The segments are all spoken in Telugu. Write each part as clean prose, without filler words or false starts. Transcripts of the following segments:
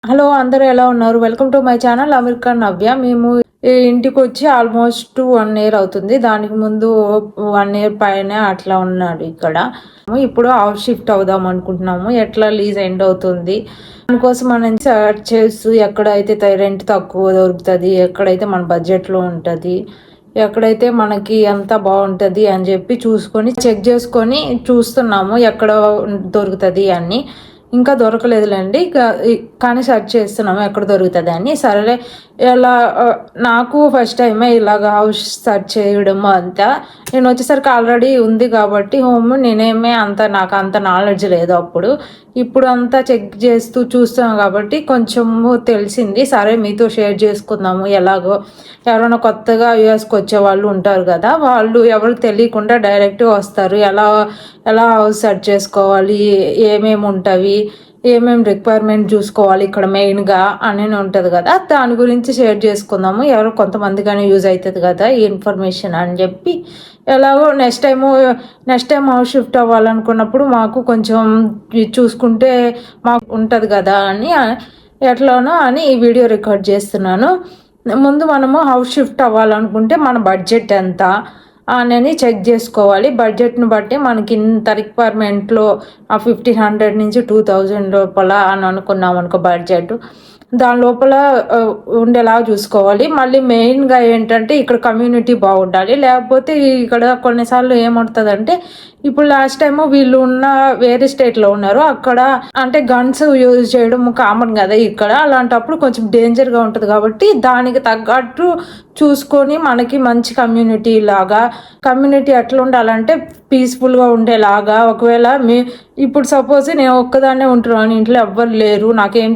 హలో అందరూ ఎలా ఉన్నారు? Welcome to my channel American Navya. మేము ఈ ఇంటికి వచ్చి ఆల్మోస్ట్ 1 ఇయర్ అవుతుంది. దానికి ముందు 1 ఇయర్ పైన అట్లా ఉన్నాడు ఇక్కడ. ఇప్పుడు హౌస్ షిఫ్ట్ అవుదాం అనుకుంటున్నాము. ఎట్లా లీజ్ ఎండ్ అవుతుంది దానికోసం మనం సర్చ్ చేస్తూ ఎక్కడైతే రెంట్ తక్కువ దొరుకుతుంది, ఎక్కడైతే మన బడ్జెట్లో ఉంటుంది, ఎక్కడైతే మనకి అంత బాగుంటుంది అని చెప్పి చూసుకొని చెక్ చేసుకొని చూస్తున్నాము ఎక్కడ దొరుకుతుంది అని. ఇంకా దొరకలేదులేండి, కానీ సెర్చ్ చేస్తున్నాము ఎక్కడ దొరుకుతుంది అని. సరేలే, ఇలా నాకు ఫస్ట్ టైమే ఇలాగ హౌస్ సెర్చ్ చేయడం అంతా. నేను వచ్చేసరికి ఆల్రెడీ ఉంది కాబట్టి హోమ్, నాకు అంత నాలెడ్జ్ లేదు అప్పుడు. ఇప్పుడు అంతా చెక్ చేస్తూ చూస్తాం కాబట్టి కొంచెము తెలిసింది. సరే మీతో షేర్ చేసుకుందాము. ఎలాగో ఎవరైనా కొత్తగా యూఎస్కి వచ్చే వాళ్ళు ఉంటారు కదా, వాళ్ళు ఎవరు తెలియకుండా డైరెక్ట్గా వస్తారు. ఎలా హౌస్ సెర్చ్ చేసుకోవాలి, ఏమేమి ఉంటుంది, ఏమేమి రిక్వైర్మెంట్ చూసుకోవాలి ఇక్కడ మెయిన్గా అని ఉంటుంది కదా, దాని గురించి షేర్ చేసుకుందాము. ఎవరో కొంతమందిగానే యూజ్ అవుతుంది కదా ఈ ఇన్ఫర్మేషన్ అని చెప్పి. ఎలాగో నెక్స్ట్ టైం హౌస్ షిఫ్ట్ అవ్వాలనుకున్నప్పుడు మాకు కొంచెం చూసుకుంటే మాకు ఉంటుంది కదా అని ఎట్లానో అని ఈ వీడియో రికార్డ్ చేస్తున్నాను. ముందు మనము హౌస్ షిఫ్ట్ అవ్వాలనుకుంటే మన బడ్జెట్ ఎంత అని చెక్ చేసుకోవాలి. బడ్జెట్ను బట్టి మనకి ఇంత రిక్వైర్మెంట్లో 1500 నుంచి 2000 లోపల అని అనుకున్నాం అనుకో బడ్జెట్, దాని లోపల ఉండేలాగా చూసుకోవాలి. మళ్ళీ మెయిన్గా ఏంటంటే ఇక్కడ కమ్యూనిటీ బాగుండాలి. లేకపోతే ఇక్కడ కొన్నిసార్లు ఏమవుతుందంటే, ఇప్పుడు లాస్ట్ టైము వీళ్ళు వేరే స్టేట్లో ఉన్నారు, అక్కడ అంటే గన్స్ యూజ్ చేయడం కామన్ కదా ఇక్కడ. అలాంటప్పుడు కొంచెం డేంజర్గా ఉంటుంది కాబట్టి దానికి తగ్గట్టు చూసుకొని మనకి మంచి కమ్యూనిటీ ఎట్లా ఉండాలంటే పీస్ఫుల్గా ఉండేలాగా. ఒకవేళ ఇప్పుడు సపోజ్ నేను ఒక్కదాన్నే ఉంటున్నాను, ఇంట్లో ఎవ్వరు లేరు, నాకేం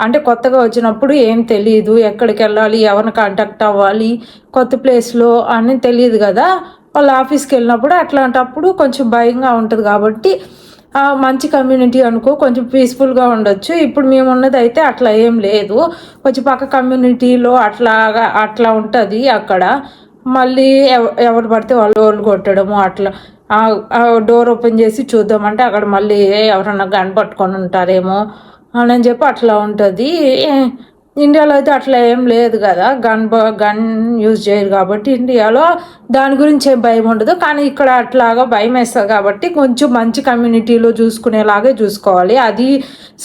అంటే కొత్తగా వచ్చినప్పుడు ఏం తెలియదు, ఎక్కడికి వెళ్ళాలి, ఎవరిని కాంటాక్ట్ అవ్వాలి, కొత్త ప్లేస్లో అని తెలియదు కదా. వాళ్ళ ఆఫీస్కి వెళ్ళినప్పుడు అట్లాంటప్పుడు కొంచెం భయంగా ఉంటుంది కాబట్టి మంచి కమ్యూనిటీ అనుకో కొంచెం పీస్ఫుల్గా ఉండొచ్చు. ఇప్పుడు మేము ఉన్నది అయితే అట్లా ఏం లేదు, కొంచెం పక్క కమ్యూనిటీలో అట్లా ఉంటుంది అక్కడ. మళ్ళీ ఎవరు పడితే వాళ్ళు కొట్టడము అట్లా. డోర్ ఓపెన్ చేసి చూద్దామంటే అక్కడ మళ్ళీ ఎవరన్నా గన్ పట్టుకొని ఉంటారేమో అని చెప్పి అట్లా ఉంటుంది. ఇండియాలో అయితే అట్లా ఏం లేదు కదా, గన్ యూజ్ చేయరు కాబట్టి ఇండియాలో దాని గురించి ఏం భయం ఉండదు. కానీ ఇక్కడ అట్లాగా భయం వేస్తుంది కాబట్టి కొంచెం మంచి కమ్యూనిటీలో చూసుకునేలాగే చూసుకోవాలి. అది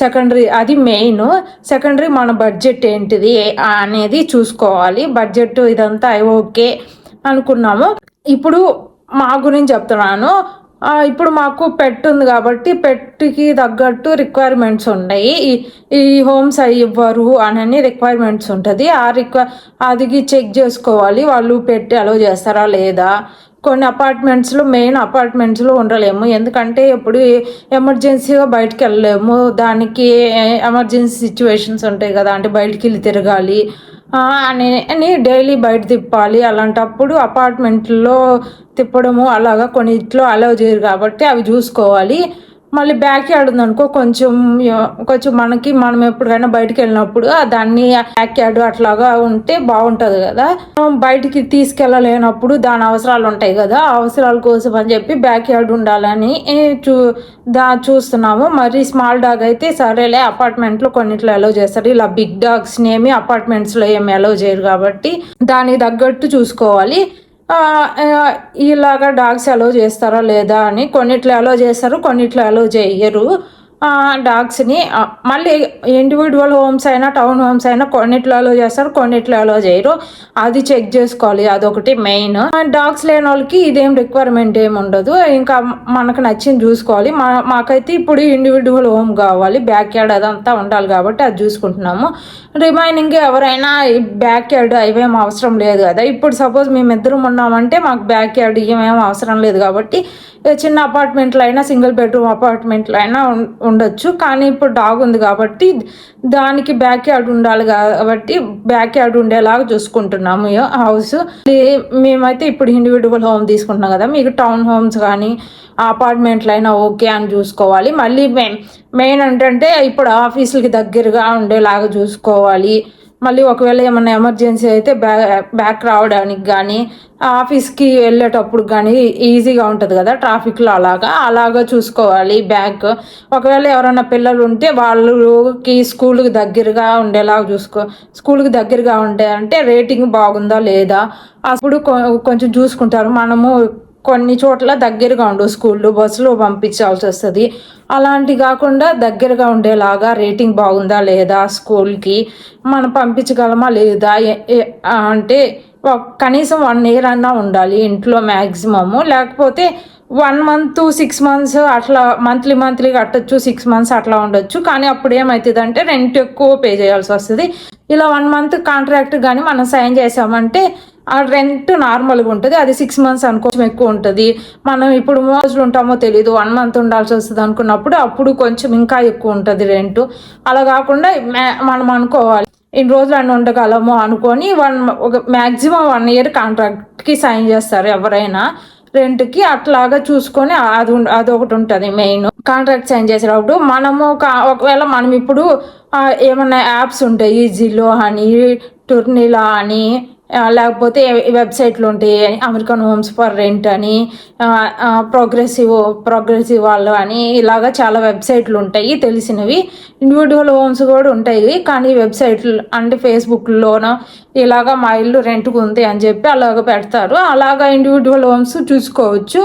సెకండరీ, అది మెయిన్. సెకండరీ మన బడ్జెట్ ఏంటిది అనేది చూసుకోవాలి. బడ్జెట్ ఇదంతా ఓకే అనుకున్నాము. ఇప్పుడు మా గురించి చెప్తున్నాను. ఇప్పుడు మాకు పెట్ ఉంది కాబట్టి పెట్కి తగ్గట్టు రిక్వైర్మెంట్స్ ఉన్నాయి. ఈ హోమ్స్ ఇవ్వరు అని రిక్వైర్మెంట్స్ ఉంటుంది. అది చెక్ చేసుకోవాలి వాళ్ళు పెట్టి అలో చేస్తారా లేదా. కొన్ని మెయిన్ అపార్ట్మెంట్స్లో ఉండలేము, ఎందుకంటే ఇప్పుడు ఎమర్జెన్సీగా బయటకు వెళ్ళలేము. దానికి ఎమర్జెన్సీ సిచ్యువేషన్స్ ఉంటాయి కదా, అంటే బయటికి వెళ్ళి తిరగాలి అని డైలీ బయట తిప్పాలి. అలాంటప్పుడు అపార్ట్మెంట్లో తిప్పడము అలాగా కొన్నిట్లో అలౌ చేయరు కాబట్టి అవి చూసుకోవాలి. మళ్ళీ బ్యాక్ యార్డ్ ఉందనుకో కొంచెం మనం ఎప్పుడైనా బయటకు వెళ్ళినప్పుడు దాన్ని బ్యాక్ యార్డ్ అట్లాగా ఉంటే బాగుంటుంది కదా. బయటికి తీసుకెళ్ళలేనప్పుడు దాని అవసరాలు ఉంటాయి కదా, అవసరాల కోసం అని చెప్పి బ్యాక్ యార్డ్ ఉండాలని చూస్తున్నాము. మరి స్మాల్ డాగ్ అయితే సరేలే అపార్ట్మెంట్లో కొన్నిట్లో అలౌ చేస్తారు, ఇలా బిగ్ డాగ్స్ని ఏమి అపార్ట్మెంట్స్లో ఏమి అలౌ చేయరు కాబట్టి దానికి తగ్గట్టు చూసుకోవాలి. ఇలాగా డాగ్స్ అలో చేస్తారా లేదా అని. కొన్నిట్లో అలో చేస్తారు, కొన్నిట్లో అలో చేయరు డాగ్స్ని. మళ్ళీ ఇండివిజువల్ హోమ్స్ అయినా టౌన్ హోమ్స్ అయినా కొన్నిట్లో అలో చేస్తారు, కొన్నిట్లో అలో చేయరు. అది చెక్ చేసుకోవాలి, అదొకటి మెయిన్. డాగ్స్ లేని వాళ్ళకి ఇదేం రిక్వైర్మెంట్ ఏమి ఉండదు, ఇంకా మనకు నచ్చింది చూసుకోవాలి. మాకైతే ఇప్పుడు ఇండివిజువల్ హోమ్ కావాలి, బ్యాక్ యార్డ్ అదంతా ఉండాలి కాబట్టి అది చూసుకుంటున్నాము. రిమైనింగ్ ఎవరైనా బ్యాక్ యార్డ్ ఇవేం అవసరం లేదు కదా. ఇప్పుడు సపోజ్ మేమిద్దరం ఉన్నామంటే మాకు బ్యాక్ యార్డ్ ఇవేం అవసరం లేదు కాబట్టి చిన్న అపార్ట్మెంట్లో అయినా సింగిల్ బెడ్రూమ్ అపార్ట్మెంట్లో అయినా ఉండొచ్చు. కానీ ఇప్పుడు డాగ్ ఉంది కాబట్టి దానికి బ్యాక్ యార్డ్ ఉండాలి కాబట్టి బ్యాక్ యార్డ్ ఉండేలాగా చూసుకుంటున్నాము హౌస్. మేమైతే ఇప్పుడు ఇండివిజువల్ హోమ్ తీసుకుంటున్నాం కదా, మీకు టౌన్ హోమ్స్ కానీ అపార్ట్మెంట్లు అయినా ఓకే అని చూసుకోవాలి. మళ్ళీ మెయిన్ ఏంటంటే ఇప్పుడు ఆఫీసులకి దగ్గరగా ఉండేలాగా చూసుకోవాలి. మళ్ళీ ఒకవేళ ఏమన్నా ఎమర్జెన్సీ అయితే బ్యాక్ రావడానికి కానీ ఆఫీస్కి వెళ్ళేటప్పుడు కానీ ఈజీగా ఉంటుంది కదా ట్రాఫిక్లో, అలాగా చూసుకోవాలి బ్యాక్. ఒకవేళ ఎవరైనా పిల్లలు ఉంటే వాళ్ళకి స్కూల్కి దగ్గరగా ఉండేలాగా స్కూల్కి దగ్గరగా ఉంటే అంటే రేటింగ్ బాగుందా లేదా అప్పుడు కొంచెం చూసుకుంటారు. మనము కొన్ని చోట్ల దగ్గరగా ఉండవు స్కూళ్ళు, బస్సులో పంపించాల్సి వస్తుంది. అలాంటి కాకుండా దగ్గరగా ఉండేలాగా రేటింగ్ బాగుందా లేదా స్కూల్కి మనం పంపించగలమా లేదా అంటే కనీసం 1 ఇయర్ అన్నా ఉండాలి ఇంట్లో మ్యాక్సిమము. లేకపోతే 1 మంత్ 6 మంత్స్ అట్లా మంత్లీ కట్టచ్చు, 6 మంత్స్ అట్లా ఉండొచ్చు. కానీ అప్పుడు ఏమవుతుంది అంటే రెంట్ ఎక్కువ పే చేయాల్సి వస్తుంది. ఇలా 1 మంత్ కాంట్రాక్ట్ కానీ మనం సైన్ చేసామంటే ఆ రెంట్ నార్మల్గా ఉంటుంది. అది 6 మంత్స్ కొంచెం ఎక్కువ ఉంటుంది. మనం ఇప్పుడు రోజులు ఉంటామో తెలియదు, 1 మంత్ ఉండాల్సి వస్తుంది అనుకున్నప్పుడు అప్పుడు కొంచెం ఇంకా ఎక్కువ ఉంటుంది రెంట్. అలా కాకుండా మనం అనుకోవాలి ఇన్ని రోజులు అన్నీ ఉండగలము అనుకొని ఒక మ్యాక్సిమం 1 ఇయర్ కాంట్రాక్ట్కి సైన్ చేస్తారు ఎవరైనా రెంట్కి. అట్లాగా చూసుకొని అదొకటి ఉంటుంది మెయిన్. కాంట్రాక్ట్ సైన్ చేసేటప్పుడు మనము ఒకవేళ మనం ఇప్పుడు ఏమన్నా యాప్స్ ఉంటాయి, జిలో అని, టర్నిలా అని, లేకపోతే వెబ్సైట్లు ఉంటాయి, అమెరికన్ హోమ్స్ ఫర్ రెంట్ అని, ప్రోగ్రెసివ్ వాళ్ళు అని, ఇలాగా చాలా వెబ్సైట్లు ఉంటాయి తెలిసినవి. ఇండివిజువల్ హోమ్స్ కూడా ఉంటాయి, కానీ వెబ్సైట్లు అంటే ఫేస్బుక్లోనో ఇలాగా మా ఇల్లు రెంట్కు ఉంది అని చెప్పి అలాగ పెడతారు. అలాగా ఇండివిజువల్ హోమ్స్ చూసుకోవచ్చు.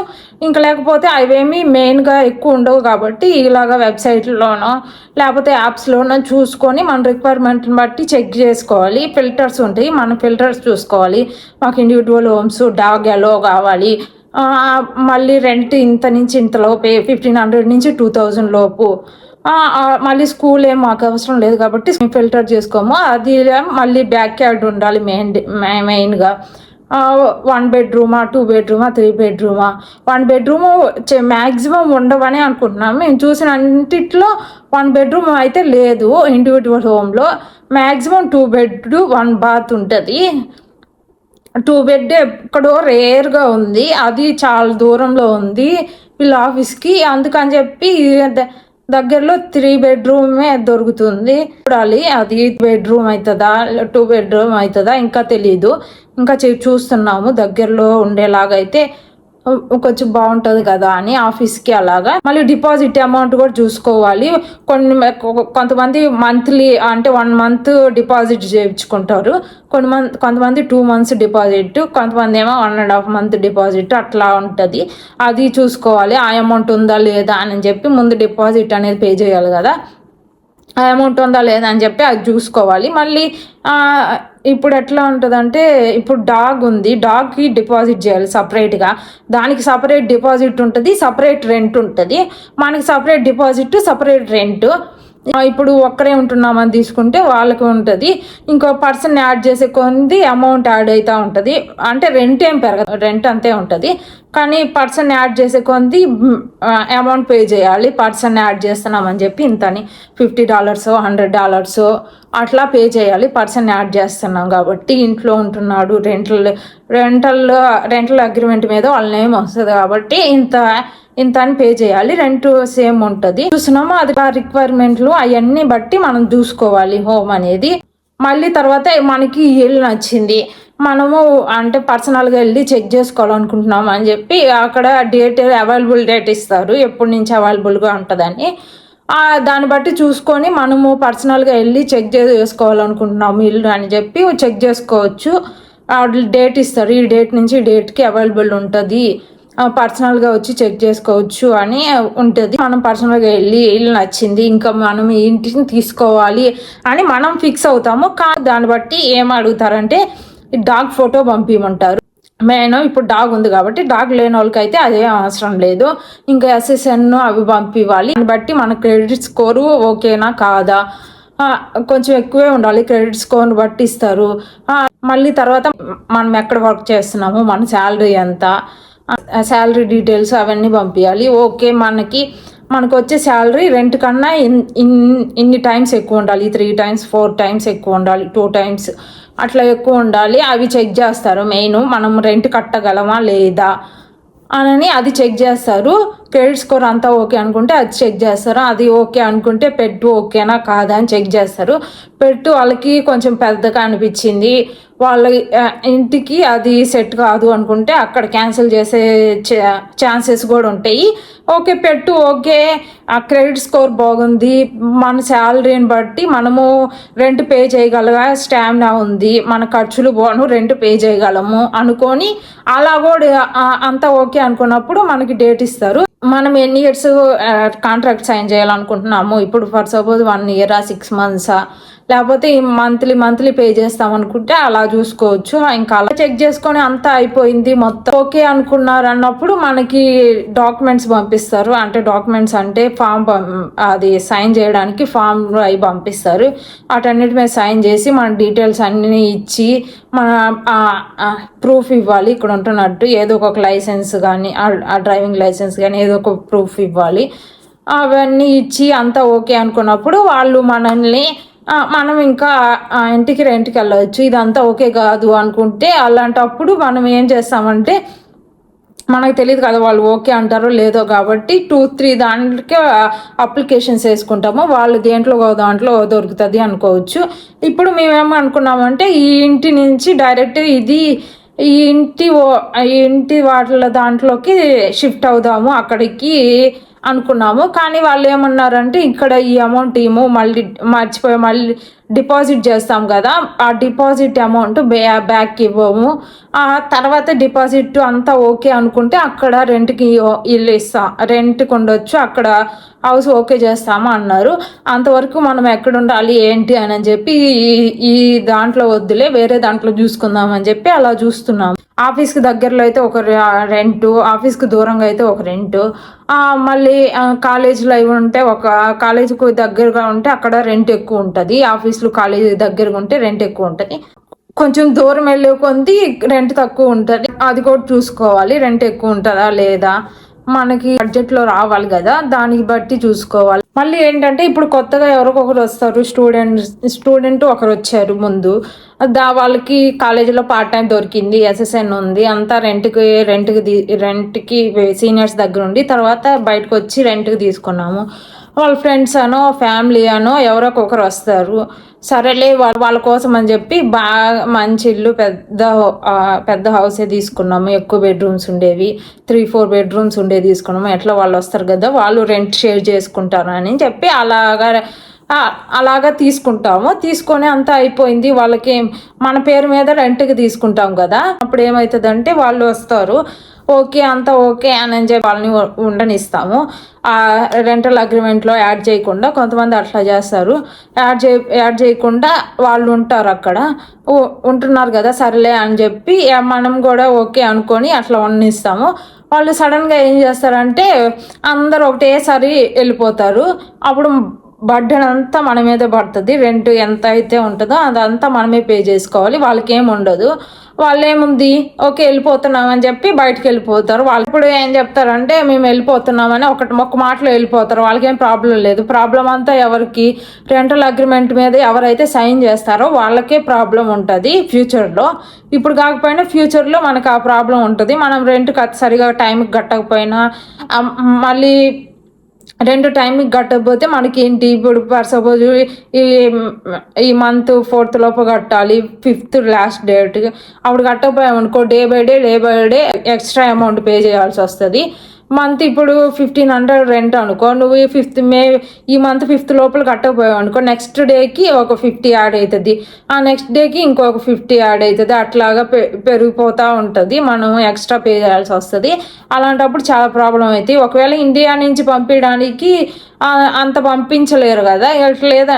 ఇంకా లేకపోతే అవేమీ మెయిన్గా ఎక్కువ ఉండవు కాబట్టి ఇలాగ వెబ్సైట్లోనో లేకపోతే యాప్స్లోనో చూసుకొని మన రిక్వైర్మెంట్ని బట్టి చెక్ చేసుకోవాలి. ఫిల్టర్స్ ఉంటాయి, మనం ఫిల్టర్స్ చూసుకోవాలి. మాకు ఇండివిజువల్ హోమ్స్ డాగ్ ఎలో కావాలి, మళ్ళీ రెంట్ ఇంత నుంచి ఇంతలోపే 1500 నుంచి 2000 లోపు, మళ్ళీ స్కూల్ ఏం మాకు అవసరం లేదు కాబట్టి ఫిల్టర్ చేసుకోము. అది మళ్ళీ బ్యాక్ యార్డ్ ఉండాలి మెయిన్గా. 1 బెడ్రూమా, 2 బెడ్రూమా, 3 బెడ్రూమా. 1 బెడ్రూమ్ మ్యాక్సిమం ఉండవని అనుకుంటున్నాం. మేము చూసిన అన్నింటిలో 1 బెడ్రూమ్ అయితే లేదు ఇండివిజువల్ హోమ్లో. మ్యాక్సిమం 2 బెడ్ 1 బాత్ ఉంటుంది. 2 బెడ్ ఎక్కడో రేర్గా ఉంది, అది చాలా దూరంలో ఉంది వీళ్ళ ఆఫీస్కి. అందుకని చెప్పి దగ్గరలో 3 బెడ్రూమే దొరుకుతుంది. చూడాలి అది బెడ్రూమ్ అవుతుందా 2 బెడ్రూమ్ అవుతుందా ఇంకా తెలీదు. ఇంకా చూస్తున్నాము దగ్గరలో ఉండేలాగైతే కొంచెం బాగుంటుంది కదా అని ఆఫీస్కి. అలాగా మళ్ళీ డిపాజిట్ అమౌంట్ కూడా చూసుకోవాలి. కొంతమంది మంత్లీ అంటే 1 మంత్ డిపాజిట్ చేయించుకుంటారు, కొంతమంది 2 మంత్స్ డిపాజిట్, కొంతమంది ఏమో 1.5 మంత్ డిపాజిట్ అట్లా ఉంటుంది. అది చూసుకోవాలి ఆ అమౌంట్ ఉందా లేదా అని చెప్పి. ముందు డిపాజిట్ అనేది పే చేయాలి కదా, ఆ అమౌంట్ ఉందా లేదా అని చెప్పి అది చూసుకోవాలి. మళ్ళీ ఇప్పుడు ఎట్లా ఉంటుందంటే ఇప్పుడు డాగ్ ఉంది, డాగ్కి డిపాజిట్ చేయాలి సపరేట్గా. దానికి సపరేట్ డిపాజిట్ ఉంటుంది, సపరేట్ రెంట్ ఉంటుంది. మనకి సపరేట్ డిపాజిట్, సపరేట్ రెంట్. ఇప్పుడు ఒక్కరే ఉంటున్నామని తీసుకుంటే వాళ్ళకి ఉంటుంది. ఇంకో పర్సన్ యాడ్ చేసే కొంది అమౌంట్ యాడ్ అవుతూ ఉంటుంది. అంటే రెంట్ ఏం పెరగదు, రెంట్ అంతే ఉంటుంది. కానీ పర్సన్ యాడ్ చేసే కొంది అమౌంట్ పే చేయాలి. పర్సన్ యాడ్ చేస్తున్నామని చెప్పి ఇంతని $50 $100 అట్లా పే చేయాలి. పర్సన్ యాడ్ చేస్తున్నాం కాబట్టి. ఇంట్లో ఉంటున్నాడు, రెంటల్ అగ్రిమెంట్ మీద వాళ్ళ నేమ్ వస్తుంది కాబట్టి ఇంత అని పే చేయాలి. రెంట్ సేమ్ ఉంటుంది. చూస్తున్నాము అది రిక్వైర్మెంట్లు అవన్నీ బట్టి మనం చూసుకోవాలి హోమ్ అనేది. మళ్ళీ తర్వాత మనకి ఇల్లు నచ్చింది, మనము అంటే పర్సనల్గా వెళ్ళి చెక్ చేసుకోవాలనుకుంటున్నాం అని చెప్పి అక్కడ అవైలబుల్ డేట్ ఇస్తారు, ఎప్పటి నుంచి అవైలబుల్గా ఉంటుందని. దాన్ని బట్టి చూసుకొని మనము పర్సనల్గా వెళ్ళి చెక్ చేసుకోవాలనుకుంటున్నాము ఇల్లు అని చెప్పి చెక్ చేసుకోవచ్చు. డేట్ ఇస్తారు, ఈ డేట్ నుంచి ఈ డేట్కి అవైలబుల్ ఉంటుంది, పర్సనల్గా వచ్చి చెక్ చేసుకోవచ్చు అని ఉంటుంది. మనం పర్సనల్గా వెళ్ళి ఇల్లు నచ్చింది ఇంకా మనం ఈ ఇంటిని తీసుకోవాలి అని మనం ఫిక్స్ అవుతాము. దాన్ని బట్టి ఏం అడుగుతారంటే డాగ్ ఫోటో పంపించమంటారు. మెయిన్ ఇప్పుడు డాగ్ ఉంది కాబట్టి, డాగ్ లేని వాళ్ళకి అయితే అదే అవసరం లేదు. ఇంకా SSN అవి పంపివ్వాలి. దాన్ని బట్టి మన క్రెడిట్ స్కోరు ఓకేనా కాదా, కొంచెం ఎక్కువే ఉండాలి, క్రెడిట్ స్కోర్ని బట్టి ఇస్తారు. మళ్ళీ తర్వాత మనం ఎక్కడ వర్క్ చేస్తున్నాము, మన శాలరీ ఎంత, శాలరీ డీటెయిల్స్ అవన్నీ పంపించాలి. ఓకే మనకు వచ్చే శాలరీ రెంట్ కన్నా ఇన్ని టైమ్స్ ఎక్కువ ఉండాలి, 3 times 4 times ఎక్కువ ఉండాలి, 2 times అట్లా ఎక్కువ ఉండాలి. అవి చెక్ చేస్తారు మెయిన్, మనం రెంట్ కట్టగలమా లేదా అని అది చెక్ చేస్తారు. క్రెడిట్ స్కోర్ అంతా ఓకే అనుకుంటే అది చెక్ చేస్తారు. అది ఓకే అనుకుంటే పెట్టు ఓకేనా కాదా అని చెక్ చేస్తారు. పెట్టు వాళ్ళకి కొంచెం పెద్దగా అనిపించింది, వాళ్ళ ఇంటికి అది సెట్ కాదు అనుకుంటే అక్కడ క్యాన్సిల్ చేసే ఛాన్సెస్ కూడా ఉంటాయి. ఓకే పెట్టు ఓకే, ఆ క్రెడిట్ స్కోర్ బాగుంది, మన శాలరీని బట్టి మనము రెంట్ పే చేయగల స్టామినా ఉంది, మన ఖర్చులు పోను రెంట్ పే చేయగలము అనుకొని అలా కూడా అంతా ఓకే అనుకున్నప్పుడు మనకి డేట్ ఇస్తారు. మనం ఎన్ని ఇయర్స్ కాంట్రాక్ట్ సైన్ చేయాలనుకుంటున్నాము, ఇప్పుడు ఫర్ సపోజ్ 1 year 6 months లేకపోతే మంత్లీ పే చేస్తాం అనుకుంటే అలా చూసుకోవచ్చు. ఇంకా అలా చెక్ చేసుకొని అంతా అయిపోయింది మొత్తం ఓకే అనుకున్నారు అన్నప్పుడు మనకి డాక్యుమెంట్స్ పంపిస్తారు. అంటే డాక్యుమెంట్స్ అంటే ఫామ్, అది సైన్ చేయడానికి ఫామ్ అవి పంపిస్తారు. వాటన్నిటి మీద సైన్ చేసి మన డీటెయిల్స్ అన్నీ ఇచ్చి మన ప్రూఫ్ ఇవ్వాలి. ఇక్కడ ఉంటున్నట్టు ఏదో ఒక లైసెన్స్ కానీ, ఆ డ్రైవింగ్ లైసెన్స్ కానీ ఏదో ఒక ప్రూఫ్ ఇవ్వాలి. అవన్నీ ఇచ్చి అంతా ఓకే అనుకున్నప్పుడు వాళ్ళు మనల్ని మనం ఇంకా ఇంటికి రెంట్కి వెళ్ళవచ్చు. ఇదంతా ఓకే కాదు అనుకుంటే అలాంటప్పుడు మనం ఏం చేస్తామంటే, మనకు తెలియదు కదా వాళ్ళు ఓకే అంటారో లేదో, కాబట్టి 2-3 దాంట్లోకి అప్లికేషన్స్ వేసుకుంటాము. వాళ్ళు దేంట్లో దాంట్లో దొరుకుతుంది అనుకోవచ్చు. ఇప్పుడు మేమేమనుకున్నామంటే ఈ ఇంటి నుంచి డైరెక్ట్ ఈ ఇంటి వాటిల దాంట్లోకి షిఫ్ట్ అవుదాము అక్కడికి అనుకున్నాము. కానీ వాళ్ళు ఏమన్నారంటే ఇక్కడ ఈ అమౌంట్ ఏమో మళ్ళీ మళ్ళీ డిపాజిట్ చేస్తాం కదా, ఆ డిపాజిట్ అమౌంట్ బ్యాక్ ఇవ్వము, ఆ తర్వాత డిపాజిట్ అంతా ఓకే అనుకుంటే అక్కడ రెంట్కి ఇల్లు రెంట్కి ఉండొచ్చు, అక్కడ హౌస్ ఓకే చేస్తాము అన్నారు. అంతవరకు మనం ఎక్కడ ఉండాలి ఏంటి అని చెప్పి ఈ దాంట్లో వద్దులే వేరే దాంట్లో చూసుకుందాం అని చెప్పి అలా చూస్తున్నాము. ఆఫీస్కి దగ్గరలో అయితే ఒక రెంటు, ఆఫీస్కి దూరంగా అయితే ఒక రెంటు, మళ్ళీ కాలేజీలో అవి ఉంటే ఒక కాలేజీకి దగ్గరగా ఉంటే అక్కడ రెంట్ ఎక్కువ ఉంటుంది, ఆఫీసులు కాలేజీ దగ్గరగా ఉంటే రెంట్ ఎక్కువ ఉంటుంది. కొంచెం దూరం వెళ్ళే కొద్ది రెంట్ తక్కువ ఉంటుంది, అది కూడా చూసుకోవాలి. రెంట్ ఎక్కువ ఉంటుందా లేదా మనకి బడ్జెట్లో రావాలి కదా, దానికి బట్టి చూసుకోవాలి. మళ్ళీ ఏంటంటే ఇప్పుడు కొత్తగా ఎవరికొకరు వస్తారు, స్టూడెంట్ ఒకరు వచ్చారు ముందు, వాళ్ళకి కాలేజీలో పార్ట్ టైం దొరికింది, SSN ఉంది, అంతా రెంట్కి సీనియర్స్ దగ్గర ఉండి తర్వాత బయటకు వచ్చి రెంట్కి తీసుకున్నాము. వాళ్ళ ఫ్రెండ్స్ అనో ఫ్యామిలీ అనో ఎవరొకొకరు వస్తారు, సరేలే వాళ్ళ కోసం అని చెప్పి బాగా మంచి ఇల్లు పెద్ద హౌసే తీసుకున్నాము. ఎక్కువ బెడ్రూమ్స్ ఉండేవి, 3-4 bedrooms ఉండేవి తీసుకున్నాము. ఎట్లా వాళ్ళు వస్తారు కదా, వాళ్ళు రెంట్ షేర్ చేసుకుంటారు అని చెప్పి అలాగా తీసుకుంటాము. తీసుకొని అంతా అయిపోయింది. వాళ్ళకి మన పేరు మీద రెంట్కి తీసుకుంటాం కదా, అప్పుడు ఏమవుతుందంటే వాళ్ళు వస్తారు, ఓకే అంతా ఓకే అని చెప్పి వాళ్ళని ఉండనిస్తాము. ఆ రెంటల్ అగ్రిమెంట్లో యాడ్ చేయకుండా కొంతమంది అట్లా చేస్తారు, యాడ్ చేయకుండా వాళ్ళు ఉంటారు అక్కడ, ఉంటున్నారు కదా సరేలే అని చెప్పి మనం కూడా ఓకే అనుకొని అట్లా ఉండనిస్తాము. వాళ్ళు సడన్గా ఏం చేస్తారంటే అందరు ఒకటేసారి వెళ్ళిపోతారు. అప్పుడు బర్డెన్ అంతా మన మీద పడుతుంది. రెంట్ ఎంత అయితే ఉంటుందో అదంతా మనమే పే చేసుకోవాలి. వాళ్ళకి ఏమి ఉండదు. వాళ్ళు ఏముంది ఓకే వెళ్ళిపోతున్నామని చెప్పి బయటకు వెళ్ళిపోతారు. వాళ్ళు ఇప్పుడు ఏం చెప్తారంటే మేము వెళ్ళిపోతున్నామని ఒక మాటలో వెళ్ళిపోతారు. వాళ్ళకేం ప్రాబ్లం లేదు. ప్రాబ్లం అంతా ఎవరికి, రెంటల్ అగ్రిమెంట్ మీద ఎవరైతే సైన్ చేస్తారో వాళ్ళకే ప్రాబ్లం ఉంటుంది ఫ్యూచర్లో. ఇప్పుడు కాకపోయినా ఫ్యూచర్లో మనకు ఆ ప్రాబ్లం ఉంటుంది. మనం రెంట్ సరిగా టైంకి కట్టకపోయినా మళ్ళీ రెండు టైంకి కట్టకపోతే మనకి ఏంటి, ఇప్పుడు ఫర్ సపోజ్ ఈ మంత్ 4th లోపు కట్టాలి, 5th లాస్ట్ డేట్, అప్పుడు కట్టకపోయామనుకో day by day extra amount pay చేయాల్సి వస్తుంది. మంత్ ఇప్పుడు 1500 రెంట్ అనుకో, నువ్వు ఈ మంత్ 5th లోపల కట్టకపోయావు అనుకో, నెక్స్ట్ డేకి ఒక 50 యాడ్ అవుతుంది, ఆ నెక్స్ట్ డేకి ఇంకొక 50 యాడ్ అవుతుంది. అట్లాగా పెరిగిపోతూ ఉంటుంది, మనం ఎక్స్ట్రా పే చేయాల్సి వస్తుంది. అలాంటప్పుడు చాలా ప్రాబ్లం అవుతుంది. ఒకవేళ ఇండియా నుంచి పంపించడానికి అంత పంపించలేరు కదా, లేదా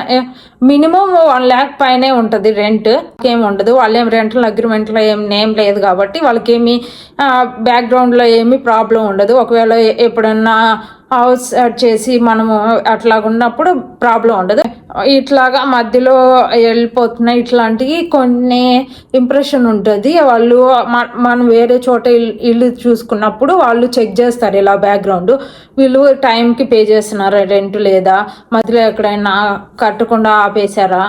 మినిమం 1 lakh పైనే ఉంటుంది రెంట్, ఏమి ఉండదు. వాళ్ళు ఏం రెంటల్ అగ్రిమెంట్లో ఏం నేమ్ లేదు కాబట్టి వాళ్ళకేమి బ్యాక్గ్రౌండ్లో ఏమి ప్రాబ్లం ఉండదు. ఒకవేళ ఎప్పుడన్నా హౌస్ చేసి మనము అట్లా ఉన్నప్పుడు ప్రాబ్లం ఉండదు. ఇట్లాగా మధ్యలో వెళ్ళిపోతున్నాయి ఇట్లాంటివి కొన్ని ఇంప్రెషన్ ఉంటుంది. వాళ్ళు మనం వేరే చోట ఇల్లు చూసుకున్నప్పుడు వాళ్ళు చెక్ చేస్తారు ఇలా బ్యాక్గ్రౌండ్, వీళ్ళు టైంకి పే చేస్తున్నారా రెంట్, లేదా మధ్యలో ఎక్కడైనా కట్టకుండా ఆపేశారా,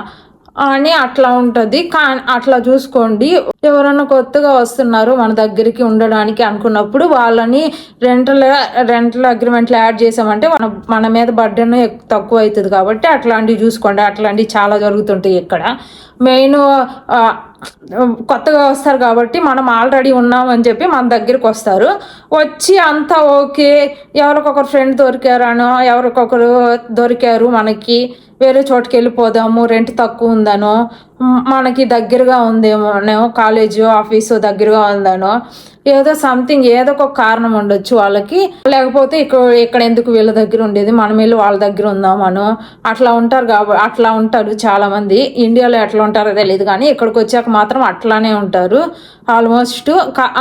అని అట్లా ఉంటుంది. కానీ అట్లా చూసుకోండి. ఎవరన్నా కొత్తగా వస్తున్నారు మన దగ్గరికి ఉండడానికి అనుకున్నప్పుడు వాళ్ళని రెంటల్ అగ్రిమెంట్లు యాడ్ చేసామంటే మన మీద బర్డెన్ తక్కువ అవుతుంది. కాబట్టి అట్లాంటివి చూసుకోండి. అట్లాంటివి చాలా జరుగుతుంటాయి ఇక్కడ. మెయిన్ కొత్తగా వస్తారు కాబట్టి మనం ఆల్రెడీ ఉన్నామని చెప్పి మన దగ్గరికి వస్తారు. వచ్చి అంతా ఓకే, ఎవరికొకరు ఫ్రెండ్ దొరికారనో ఎవరికొకరు దొరికారు మనకి, వేరే చోటుకి వెళ్ళిపోదాము, రెంట్ తక్కువ ఉందనో, మనకి దగ్గరగా ఉందేమోనో, కాలేజు ఆఫీసు దగ్గరగా ఉందనో, ఏదో సంథింగ్ ఏదో ఒక కారణం ఉండొచ్చు వాళ్ళకి. లేకపోతే ఇక్కడ ఎందుకు వీళ్ళ దగ్గర ఉండేది, మనం వెళ్ళి వాళ్ళ దగ్గర ఉందామనో అట్లా ఉంటారు. కాబట్టి అట్లా ఉంటారు చాలా మంది. ఇండియాలో ఎట్లా ఉంటారో తెలియదు కానీ ఇక్కడికి వచ్చాక మాత్రం అట్లానే ఉంటారు ఆల్మోస్ట్.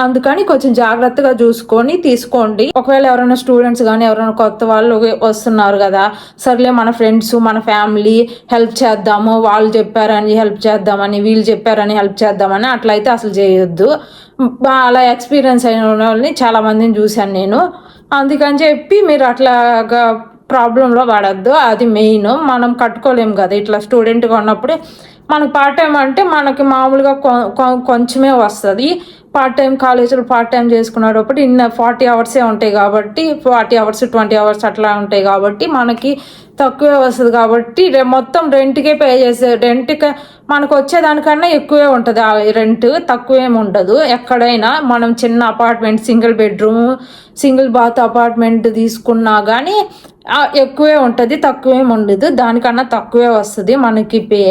అందుకని కొంచెం జాగ్రత్తగా చూసుకొని తీసుకోండి. ఒకవేళ ఎవరైనా స్టూడెంట్స్ కానీ ఎవరైనా కొత్త వాళ్ళు వస్తున్నారు కదా, సర్లే మన ఫ్రెండ్స్ మన ఫ్యామిలీ హెల్ప్ చేద్దాము, వాళ్ళు చెప్పారని హెల్ప్ చేద్దామని, వీళ్ళు చెప్పారని హెల్ప్ చేద్దామని అట్లయితే అసలు చేయొద్దు. అలా ఎక్స్పీరియన్స్ అయిన వాళ్ళని చాలా మందిని చూశాను నేను. అందుకని చెప్పి మీరు అట్లాగా ప్రాబ్లంలో పడద్దు. అది మెయిన్. మనం కట్టుకోలేము కదా ఇట్లా స్టూడెంట్గా ఉన్నప్పుడు. మనకు పార్ట్ టైం అంటే మనకి మామూలుగా కొంచెమే వస్తుంది. పార్ట్ టైం కాలేజీలో పార్ట్ టైం చేసుకునేటప్పుడు 40 అవర్సే ఉంటాయి కాబట్టి 40 అవర్స్ 20 అవర్స్ అట్లా ఉంటాయి కాబట్టి మనకి తక్కువే వస్తుంది. కాబట్టి మొత్తం రెంట్కే పే చేసే రెంట్కి మనకు వచ్చేదానికన్నా ఎక్కువే ఉంటుంది. ఆ రెంట్ తక్కువేమి ఉండదు. ఎక్కడైనా మనం చిన్న apartment, single bedroom, single bath apartment తీసుకున్నా కానీ ఎక్కువే ఉంటుంది, తక్కువేమి ఉండదు. దానికన్నా తక్కువే వస్తుంది మనకి పే.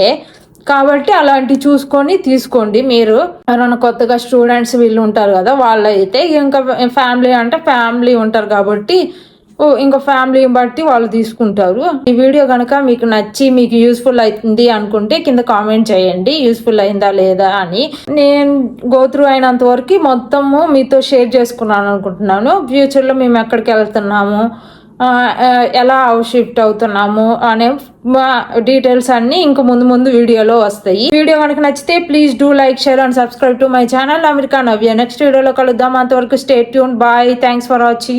కాబట్టి అలాంటివి చూసుకొని తీసుకోండి. మీరు ఎవరైనా కొత్తగా స్టూడెంట్స్ వీళ్ళు ఉంటారు కదా, వాళ్ళైతే ఇంకా ఫ్యామిలీ అంటే ఫ్యామిలీ ఉంటారు కాబట్టి ఇంకా ఫ్యామిలీని బట్టి వాళ్ళు తీసుకుంటారు. ఈ వీడియో కనుక మీకు నచ్చి మీకు యూస్ఫుల్ అవుతుంది అనుకుంటే కింద కామెంట్ చేయండి యూస్ఫుల్ అయిందా లేదా అని. నేను గోత్రూ అయినంత వరకు మొత్తము మీతో షేర్ చేసుకున్నాను అనుకుంటున్నాను. ఫ్యూచర్లో మేము ఎక్కడికి వెళ్తున్నాము, ఎలా హౌస్ షిఫ్ట్ అవుతున్నాము అనే డీటెయిల్స్ అన్ని ఇంక ముందు వీడియోలో వస్తాయి. వీడియో కనుక నచ్చితే please do like, share and subscribe to my channel America Navya. Next వీడియోలో కలుద్దాం. అంతవరకు stay tune. Bye. Thanks for watching.